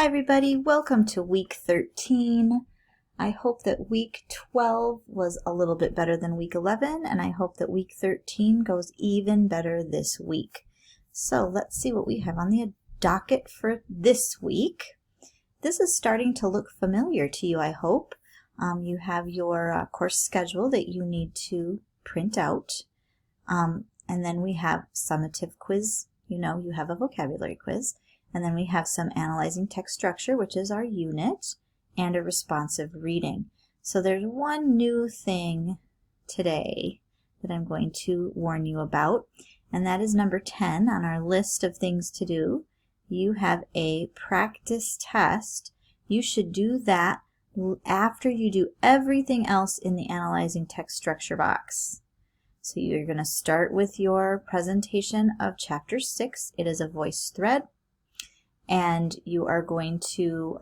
Hi everybody, welcome to week 13. I hope that week 12 was a little bit better than week 11, and I hope that week 13 goes even better this week. So let's see what we have on the docket for this week. This is starting to look familiar to you, I hope. You have your course schedule that you need to print out. And then we have summative quiz. You have a vocabulary quiz. And then we have some analyzing text structure, which is our unit, and a responsive reading. So there's one new thing today that I'm going to warn you about, and that is number 10 on our list of things to do. You have a practice test. You should do that after you do everything else in the analyzing text structure box. So you're going to start with your presentation of Chapter 6. It is a voice thread. And you are going to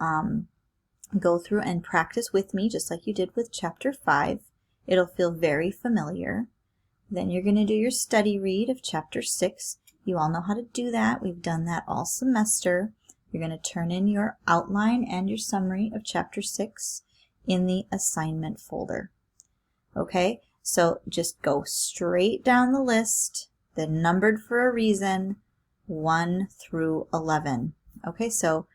go through and practice with me just like you did with Chapter 5. It'll feel very familiar. Then you're going to do your study read of Chapter 6. You all know how to do that. We've done that all semester. You're going to turn in your outline and your summary of Chapter 6 in the assignment folder. Okay, so just go straight down the list. They're numbered for a reason, 1 through 11. Okay, so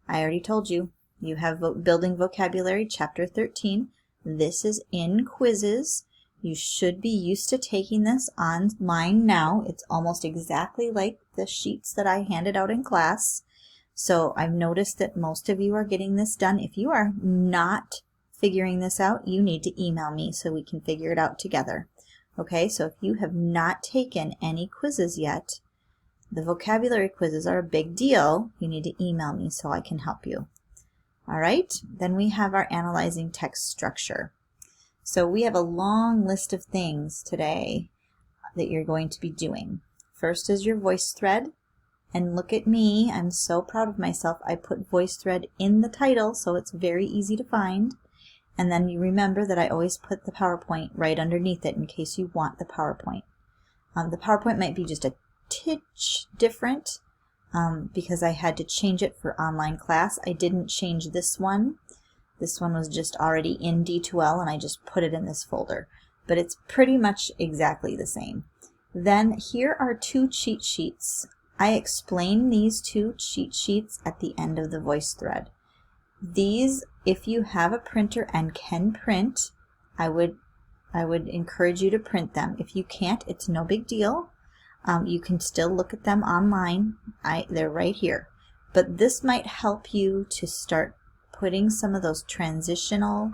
I already told you, you have Building Vocabulary, Chapter 13. This is in quizzes. You should be used to taking this online now. It's almost exactly like the sheets that I handed out in class. So I've noticed that most of you are getting this done. If you are not figuring this out, you need to email me so we can figure it out together. Okay, so if you have not taken any quizzes yet, the vocabulary quizzes are a big deal. You need to email me so I can help you. All right, then we have our analyzing text structure. So we have a long list of things today that you're going to be doing. First is your voice thread. And look at me, I'm so proud of myself. I put voice thread in the title so it's very easy to find. And then you remember that I always put the PowerPoint right underneath it in case you want the PowerPoint. The PowerPoint might be just a titch different because I had to change it for online class. I didn't change this one. This one was just already in D2L and I just put it in this folder. But it's pretty much exactly the same. Then here are 2 cheat sheets. I explain these 2 cheat sheets at the end of the voice thread. These, if you have a printer and can print, I would encourage you to print them. If you can't, it's no big deal. You can still look at them online. They're right here. But this might help you to start putting some of those transitional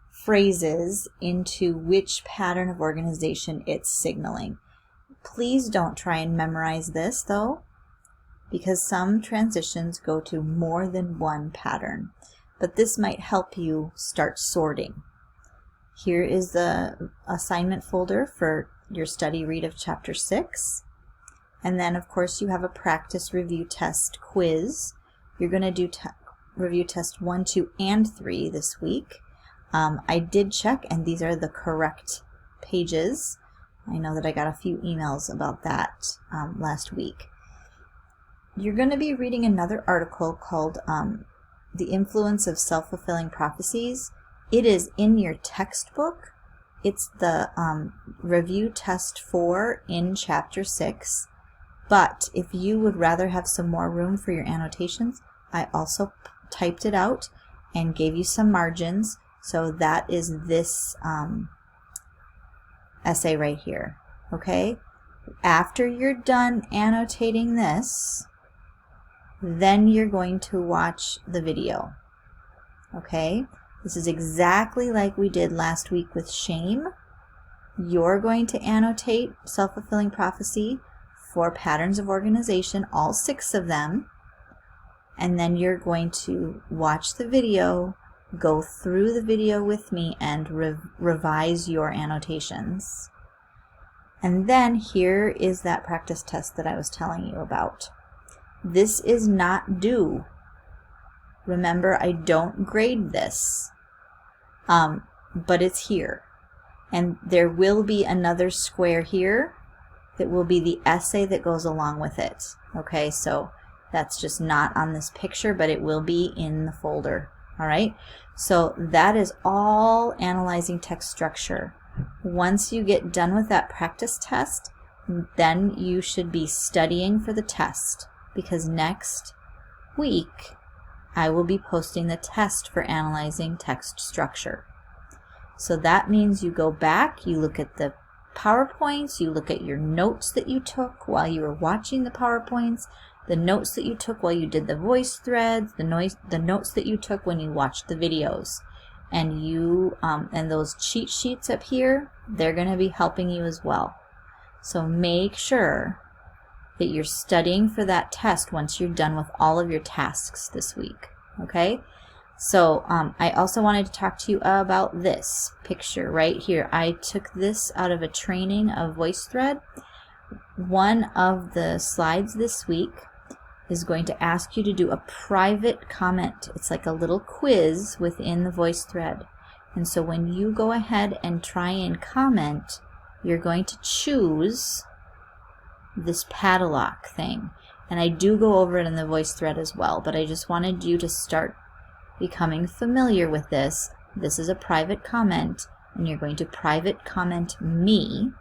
phrases into which pattern of organization it's signaling. Please don't try and memorize this though, because some transitions go to more than one pattern. But this might help you start sorting. Here is the assignment folder for your study read of Chapter 6. And then, of course, you have a practice review test quiz. You're going to do review test 1, 2, and 3 this week. I did check, and these are the correct pages. I know that I got a few emails about that last week. You're going to be reading another article called The Influence of Self-Fulfilling Prophecies. It is in your textbook. It's the review test 4 in Chapter 6. But if you would rather have some more room for your annotations, I also typed it out and gave you some margins. So that is this essay right here. Okay? After you're done annotating this, then you're going to watch the video. Okay? This is exactly like we did last week with shame. You're going to annotate self-fulfilling prophecy for patterns of organization, all 6 of them, and then you're going to watch the video, go through the video with me, and revise your annotations. And then here is that practice test that I was telling you about. This is not due. Remember, I don't grade this, but it's here. And there will be another square here that will be the essay that goes along with it. Okay, so That's just not on this picture, but it will be in the folder. All right, so that is all analyzing text structure. Once you get done with that practice test, then you should be studying for the test, because next week I will be posting the test for analyzing text structure. So that means you go back, you look at the PowerPoints, you look at your notes that you took while you were watching the PowerPoints, the notes that you took while you did the voice threads, the notes that you took when you watched the videos. And you and those cheat sheets up here, they're going to be helping you as well. So make sure that you're studying for that test once you're done with all of your tasks this week. Okay? So I also wanted to talk to you about this picture right here. I took this out of a training of VoiceThread. One of the slides this week is going to ask you to do a private comment. It's like a little quiz within the VoiceThread. And so when you go ahead and try and comment, you're going to choose this padlock thing. And I do go over it in the VoiceThread as well, but I just wanted you to start becoming familiar with this. This is a private comment, and you're going to private comment me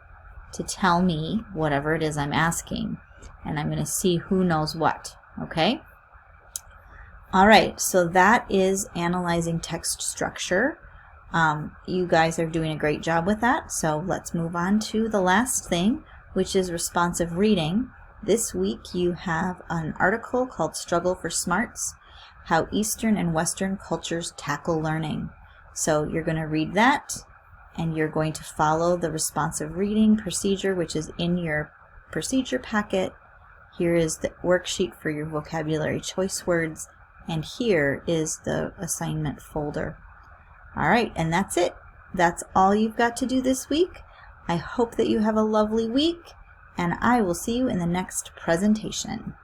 to tell me whatever it is I'm asking. And I'm going to see who knows what, okay? All right, so that is analyzing text structure. You guys are doing a great job with that, so let's move on to the last thing, which is responsive reading. This week you have an article called Struggle for Smarts, How Eastern and Western Cultures Tackle Learning. So you're going to read that, and you're going to follow the responsive reading procedure, which is in your procedure packet. Here is the worksheet for your vocabulary choice words, and here is the assignment folder. All right, and that's it. That's all you've got to do this week. I hope that you have a lovely week, and I will see you in the next presentation.